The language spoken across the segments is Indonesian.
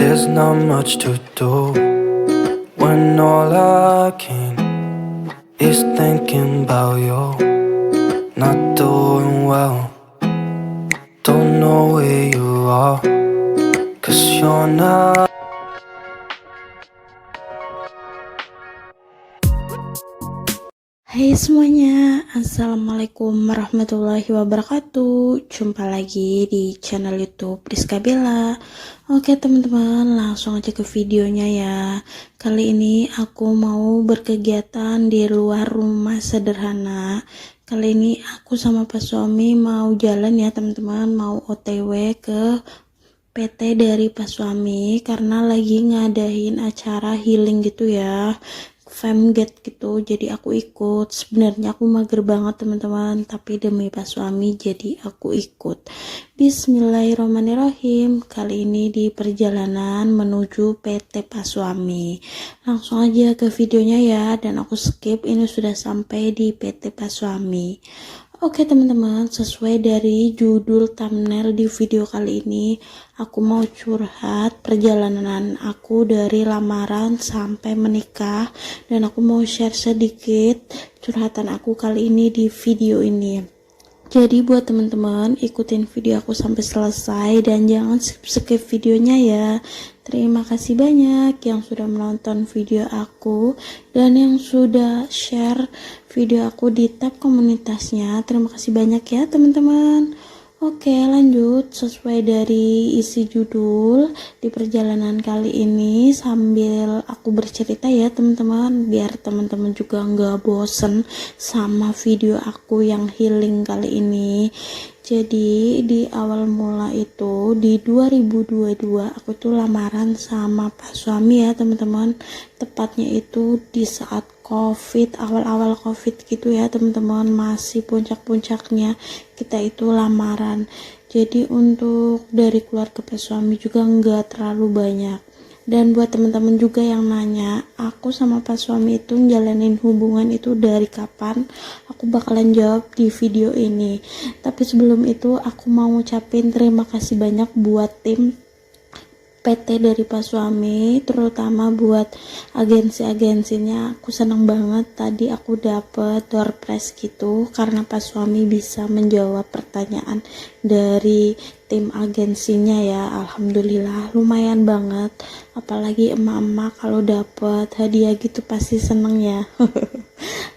There's not much to do when all I can is thinking about you. Not doing well, don't know where you are, 'cause you're not. Hai semuanya, Assalamualaikum warahmatullahi wabarakatuh. Jumpa lagi di channel YouTube Rizka Bella. Oke teman-teman, langsung aja ke videonya ya. Kali ini aku mau berkegiatan di luar rumah sederhana. Kali ini aku sama Pak Suami mau jalan ya teman-teman, mau OTW ke PT dari Pak Suami karena lagi ngadain acara healing gitu ya, Femget gitu, jadi aku ikut. Sebenarnya aku mager banget teman-teman, tapi demi Pak Suami jadi aku ikut. Bismillahirrahmanirrahim. Kali ini di perjalanan menuju PT Pak Suami. Langsung aja ke videonya ya, dan aku skip, ini sudah sampai di PT Pak Suami. Oke teman-teman, sesuai dari judul thumbnail di video kali ini, aku mau curhat perjalanan aku dari lamaran sampai menikah, dan aku mau share sedikit curhatan aku kali ini di video ini. Jadi buat teman-teman, ikutin video aku sampai selesai dan jangan skip videonya ya. Terima kasih banyak yang sudah menonton video aku dan yang sudah share video aku di tab komunitasnya. Terima kasih banyak ya teman-teman. Oke, lanjut sesuai dari isi judul di perjalanan kali ini, sambil aku bercerita ya teman-teman, biar teman-teman juga nggak bosen sama video aku yang healing kali ini. Jadi di awal mula itu di 2022 aku tuh lamaran sama Pak Suami ya teman-teman. Tepatnya itu di saat COVID, awal-awal COVID gitu ya teman-teman, masih puncak-puncaknya kita itu lamaran. Jadi untuk dari keluarga Pak Suami juga nggak terlalu banyak. Dan buat teman-teman juga yang nanya, aku sama Pak Suami itu jalanin hubungan itu dari kapan, aku bakalan jawab di video ini. Tapi sebelum itu aku mau ngucapin terima kasih banyak buat tim PT dari Pak Suami, terutama buat agensi-agensinya. Aku senang banget tadi aku dapet door prize gitu karena Pak Suami bisa menjawab pertanyaan dari tim agensinya ya. Alhamdulillah lumayan banget, apalagi emak-emak kalau dapet hadiah gitu pasti seneng ya.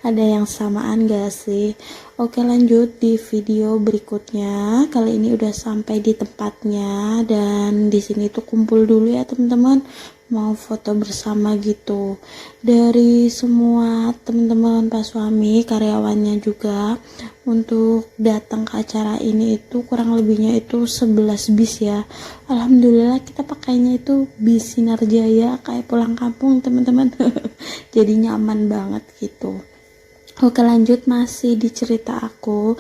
Ada yang samaan gak sih? Oke, lanjut di video berikutnya. Kali ini udah sampai di tempatnya dan di sini tuh kumpul dulu ya teman-teman, mau foto bersama gitu. Dari semua teman-teman Pak Suami, karyawannya juga, untuk datang ke acara ini itu kurang lebihnya itu 11 bis ya. Alhamdulillah kita pakainya itu bis Sinar Jaya, kayak pulang kampung teman-teman. Jadi nyaman banget gitu. Oke, lanjut masih di cerita aku.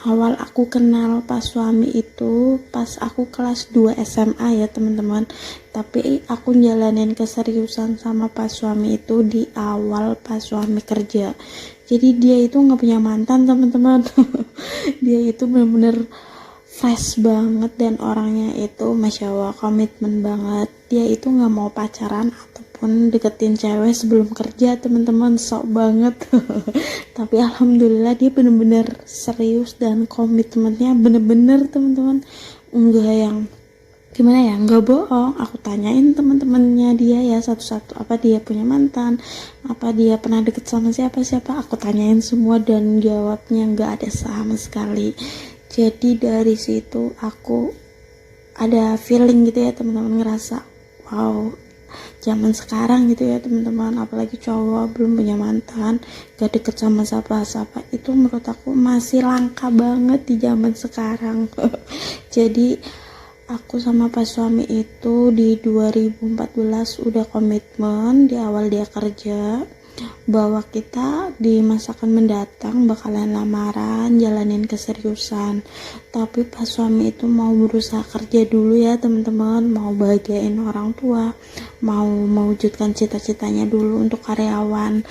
Awal aku kenal Pak Suami itu pas aku kelas 2 SMA ya teman-teman. Tapi aku jalanin keseriusan sama Pak Suami itu di awal Pak Suami kerja. Jadi dia itu nggak punya mantan teman-teman. Dia itu bener-bener fresh banget dan orangnya itu Masya Allah komitmen banget. Dia itu nggak mau pacaran ataupun deketin cewek sebelum kerja teman-teman, sok banget. Tapi alhamdulillah dia bener-bener serius dan komitmennya bener-bener teman-teman, enggak yang gimana ya, enggak bohong. Aku tanyain teman-temannya dia ya satu-satu, apa dia punya mantan, apa dia pernah deket sama siapa-siapa, aku tanyain semua dan jawabnya enggak ada sama sekali. Jadi dari situ aku ada feeling gitu ya teman-teman, ngerasa wow, zaman sekarang gitu ya teman-teman, apalagi cowok belum punya mantan, gak deket sama siapa-siapa, itu menurut aku masih langka banget di zaman sekarang. Jadi aku sama Pak Suami itu di 2014 udah komitmen di awal dia kerja bahwa kita di masa akan mendatang bakalan lamaran, jalanin keseriusan. Tapi Pak Suami itu mau berusaha kerja dulu ya teman-teman, mau bahagiain orang tua, mau mewujudkan cita-citanya dulu untuk karyawan.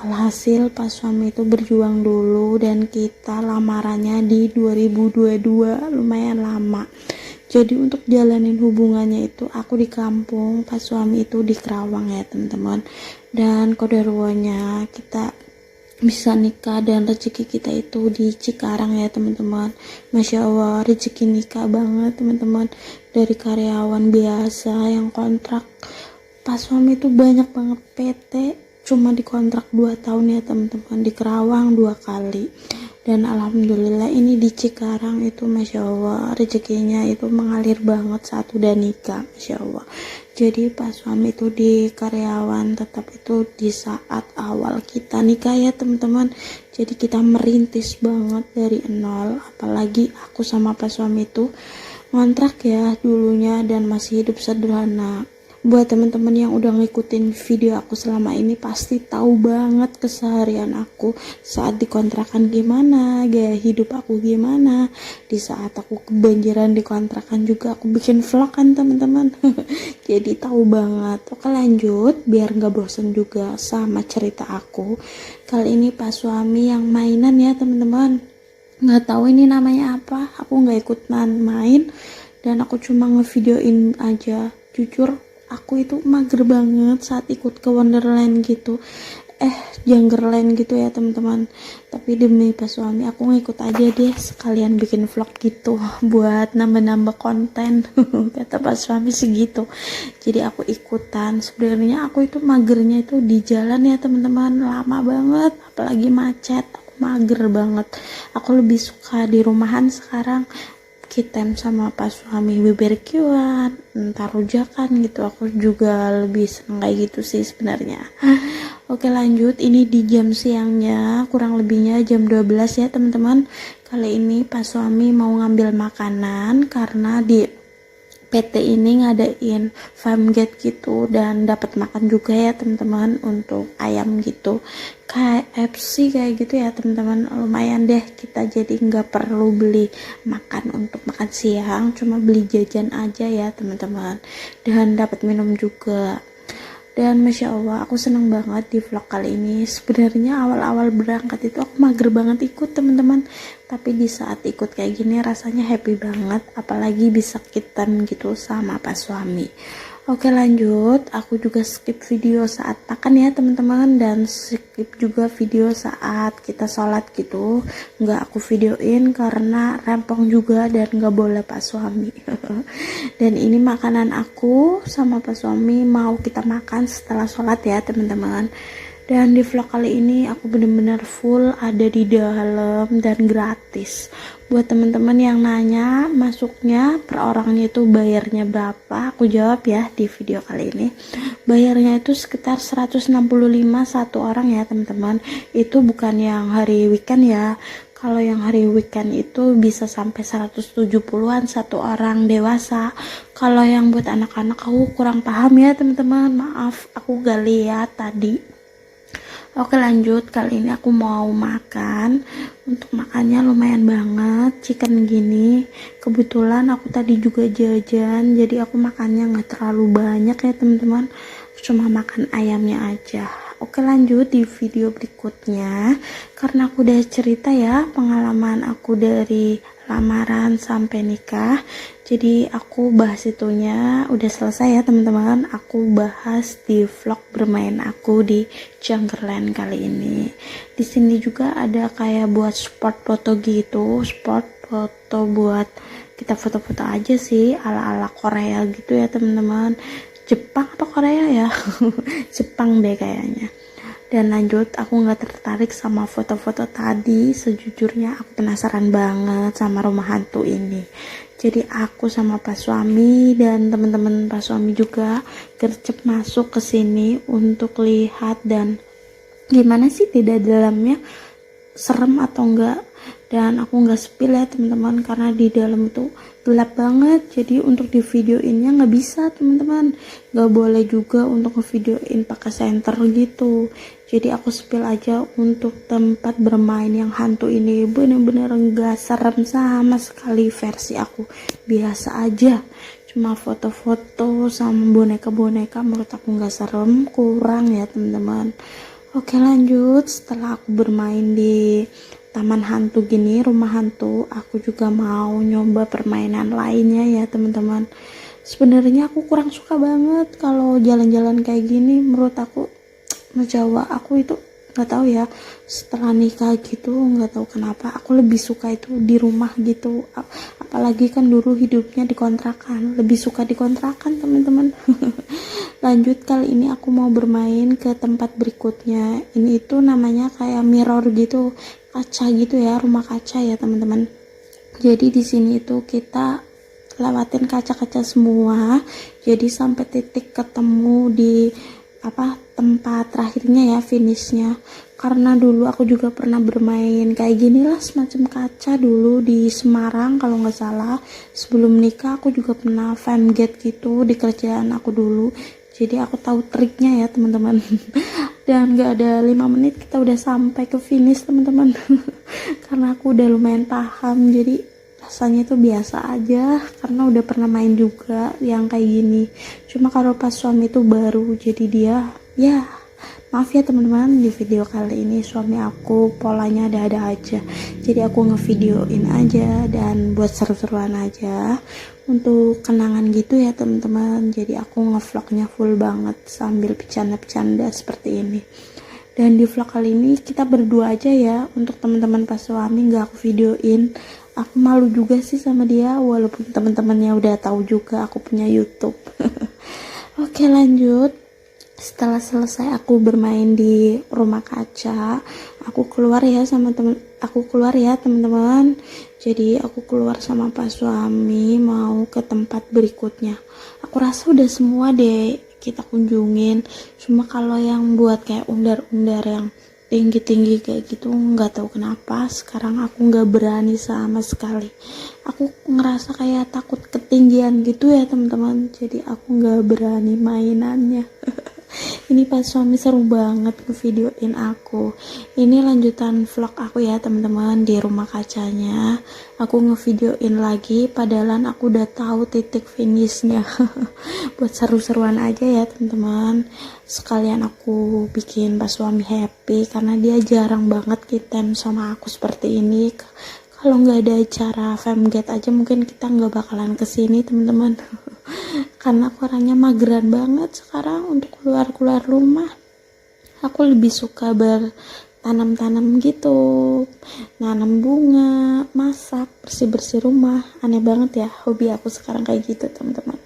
Alhasil Pak Suami itu berjuang dulu dan kita lamarannya di 2022, lumayan lama. Jadi untuk jalanin hubungannya itu aku di kampung, pas suami itu di Kerawang ya teman-teman. Dan kodaruanya kita bisa nikah dan rezeki kita itu di Cikarang ya teman-teman. Masya Allah, rezeki nikah banget teman-teman. Dari karyawan biasa yang kontrak, pas suami itu banyak banget PT cuma dikontrak 2 tahun ya teman-teman, di Kerawang 2 kali. Dan alhamdulillah ini di Cikarang itu Masya Allah rezekinya itu mengalir banget saat udah nikah, Masya Allah. Jadi pas suami itu di karyawan tetap itu di saat awal kita nikah ya teman-teman. Jadi kita merintis banget dari nol, apalagi aku sama pas suami itu ngontrak ya dulunya dan masih hidup sederhana. Buat teman-teman yang udah ngikutin video aku selama ini pasti tahu banget keseharian aku saat dikontrakan gimana, gaya hidup aku gimana. Di saat aku kebanjiran dikontrakan juga aku bikin vlog kan teman-teman. Jadi tahu banget. Oke lanjut, biar nggak bosen juga sama cerita aku. Kali ini pas suami yang mainan ya teman-teman. Nggak tahu ini namanya apa, aku nggak ikutan main dan aku cuma ngevideoin aja. Jujur aku itu mager banget saat ikut ke Wonderland gitu, Junggerland gitu ya teman-teman. Tapi demi pas suami aku ngikut aja deh, sekalian bikin vlog gitu buat nambah-nambah konten. Kata pas suami segitu, jadi aku ikutan. Sebenarnya aku itu magernya itu di jalan ya teman-teman, lama banget apalagi macet. Aku mager banget, aku lebih suka di rumahan sekarang. Kitem sama pas suami barbekyuan, entar rujakan gitu. Aku juga lebih seneng kayak gitu sih sebenarnya. Oke lanjut, ini di jam siangnya, kurang lebihnya jam 12 ya teman-teman. Kali ini pas suami mau ngambil makanan karena di PT ini ngadain farm gate gitu dan dapat makan juga ya teman-teman untuk ayam gitu, KFC kayak gitu ya teman-teman. Lumayan deh, kita jadi nggak perlu beli makan untuk makan siang, cuma beli jajan aja ya teman-teman, dan dapat minum juga. Dan Masya Allah aku seneng banget di vlog kali ini. Sebenarnya awal-awal berangkat itu aku mager banget ikut teman-teman, tapi di saat ikut kayak gini rasanya happy banget, apalagi bisa kitem gitu sama pas suami. Oke lanjut, aku juga skip video saat makan ya teman-teman, dan skip juga video saat kita sholat gitu, nggak aku videoin karena rempong juga dan nggak boleh pas suami. Dan ini makanan aku sama pas suami mau kita makan setelah sholat ya teman-teman. Dan di vlog kali ini aku bener-bener full ada di dalam dan gratis. Buat teman-teman yang nanya masuknya per orangnya itu bayarnya berapa, aku jawab ya di video kali ini. Bayarnya itu sekitar 165 satu orang ya teman-teman. Itu bukan yang hari weekend ya. Kalau yang hari weekend itu bisa sampai 170-an satu orang dewasa. Kalau yang buat anak-anak aku kurang paham ya teman-teman, maaf aku gak lihat tadi. Oke lanjut, kali ini aku mau makan. Untuk makannya lumayan banget, chicken gini. Kebetulan aku tadi juga jajan, jadi aku makannya gak terlalu banyak ya teman-teman. Cuma makan ayamnya aja. Oke lanjut di video berikutnya, karena aku udah cerita ya pengalaman aku dari lamaran sampai nikah, jadi aku bahas itunya udah selesai ya teman-teman. Aku bahas di vlog bermain aku di Junggerland kali ini. Di sini juga ada kayak buat spot foto gitu, spot foto buat kita foto-foto aja sih ala-ala Korea gitu ya teman-teman. Jepang apa Korea ya? Jepang deh kayaknya. Dan lanjut, aku nggak tertarik sama foto-foto tadi. Sejujurnya aku penasaran banget sama rumah hantu ini. Jadi aku sama pas suami dan teman-teman pas suami juga gercep masuk ke sini untuk lihat dan gimana sih tidak dalamnya, serem atau enggak. Dan aku nggak spill ya teman-teman karena di dalam itu gelap banget, jadi untuk di videoinnya nggak bisa teman-teman. Nggak boleh juga untuk ngevideoin pakai senter gitu, jadi aku spill aja. Untuk tempat bermain yang hantu ini bener-bener nggak serem sama sekali, versi aku biasa aja, cuma foto-foto sama boneka-boneka. Menurut aku nggak serem, kurang ya teman-teman. Oke lanjut, setelah aku bermain di taman hantu gini, rumah hantu, aku juga mau nyoba permainan lainnya ya teman-teman. Sebenarnya aku kurang suka banget kalau jalan-jalan kayak gini. Menurut aku Jawa, aku itu nggak tahu ya, setelah nikah gitu nggak tahu kenapa aku lebih suka itu di rumah gitu. Apalagi kan dulu hidupnya di kontrakan, lebih suka di kontrakan teman-teman. Lanjut, kali ini aku mau bermain ke tempat berikutnya. Ini itu namanya kayak mirror gitu, kaca gitu ya, rumah kaca ya teman-teman. Jadi di sini itu kita lewatin kaca-kaca semua, jadi sampai titik ketemu di tempat terakhirnya ya, finishnya. Karena dulu aku juga pernah bermain kayak gini lah, semacam kaca dulu di Semarang kalau nggak salah. Sebelum nikah aku juga pernah famgate gitu di kerjaan aku dulu, jadi aku tahu triknya ya teman-teman. Dan nggak ada 5 menit kita udah sampai ke finish teman-teman. Karena aku udah lumayan paham, jadi rasanya itu biasa aja karena udah pernah main juga yang kayak gini. Cuma kalau pas suami itu baru, jadi dia ya maaf ya teman-teman, di video kali ini suami aku polanya ada-ada aja, jadi aku ngevideoin aja dan buat seru-seruan aja untuk kenangan gitu ya teman-teman. Jadi aku ngevlognya full banget sambil bercanda-bercanda seperti ini. Dan di vlog kali ini kita berdua aja ya, untuk teman-teman pas suami nggak aku videoin. Aku malu juga sih sama dia, walaupun teman-temannya udah tahu juga aku punya YouTube. Oke, lanjut. Setelah selesai aku bermain di rumah kaca, aku keluar ya teman-teman. Jadi aku keluar sama pas suami mau ke tempat berikutnya. Aku rasa udah semua deh kita kunjungin. Cuma kalau yang buat kayak undar-undar yang tinggi-tinggi kayak gitu, nggak tahu kenapa sekarang aku nggak berani sama sekali. Aku ngerasa kayak takut ketinggian gitu ya teman-teman, jadi aku nggak berani mainannya. Ini pas suami seru banget ngevideoin aku. Ini lanjutan vlog aku ya teman-teman, di rumah kacanya aku ngevideoin lagi, padahal aku udah tahu titik finishnya. Buat seru-seruan aja ya teman-teman, sekalian aku bikin pas suami happy karena dia jarang banget kitem sama aku seperti ini. Kalau nggak ada acara famgate aja mungkin kita nggak bakalan kesini teman-teman. Karena aku orangnya mageran banget sekarang untuk keluar rumah. Aku lebih suka bertanam-tanam gitu, nanam bunga, masak, bersih-bersih rumah. Aneh banget ya, hobi aku sekarang kayak gitu teman-teman.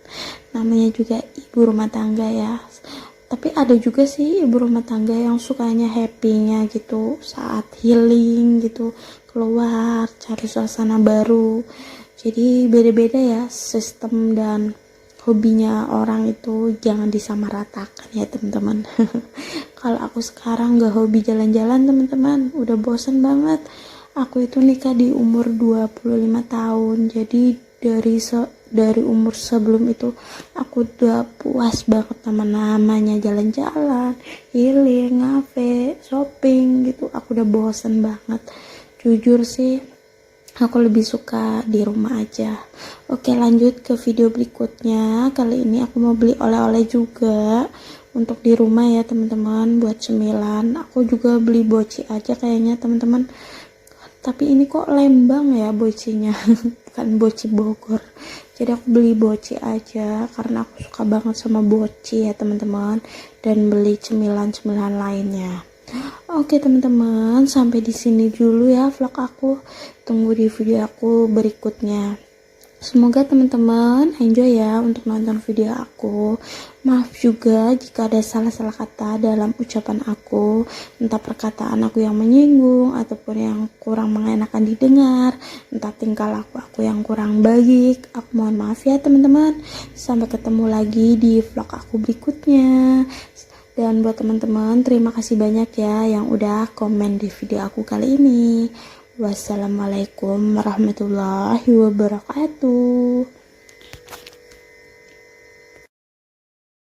Namanya juga ibu rumah tangga ya. Tapi ada juga sih ibu rumah tangga yang sukanya happy-nya gitu saat healing gitu, keluar cari suasana baru. Jadi beda-beda ya sistem dan hobinya orang itu, jangan disamaratakan ya teman-teman. Kalau aku sekarang gak hobi jalan-jalan teman-teman, udah bosan banget. Aku itu nikah di umur 25 tahun, jadi dari umur sebelum itu aku udah puas banget sama namanya jalan-jalan, healing, ngafe, shopping gitu. Aku udah bosan banget. Jujur sih aku lebih suka di rumah aja. Oke, lanjut ke video berikutnya. Kali ini aku mau beli oleh-oleh juga untuk di rumah ya teman-teman, buat cemilan. Aku juga beli boci aja kayaknya teman-teman. Tapi ini kok Lembang ya bocinya, bukan boci Bogor. Jadi aku beli boci aja karena aku suka banget sama boci ya teman-teman, dan beli cemilan-cemilan lainnya. Oke teman-teman, sampai di sini dulu ya vlog aku. Tunggu di video aku berikutnya. Semoga teman-teman enjoy ya untuk nonton video aku. Maaf juga jika ada salah-salah kata dalam ucapan aku, entah perkataan aku yang menyinggung ataupun yang kurang mengenakan didengar, entah tingkah laku aku yang kurang baik. Aku mohon maaf ya teman-teman. Sampai ketemu lagi di vlog aku berikutnya. Dan buat teman-teman, terima kasih banyak ya yang udah komen di video aku kali ini. Wassalamualaikum warahmatullahi wabarakatuh.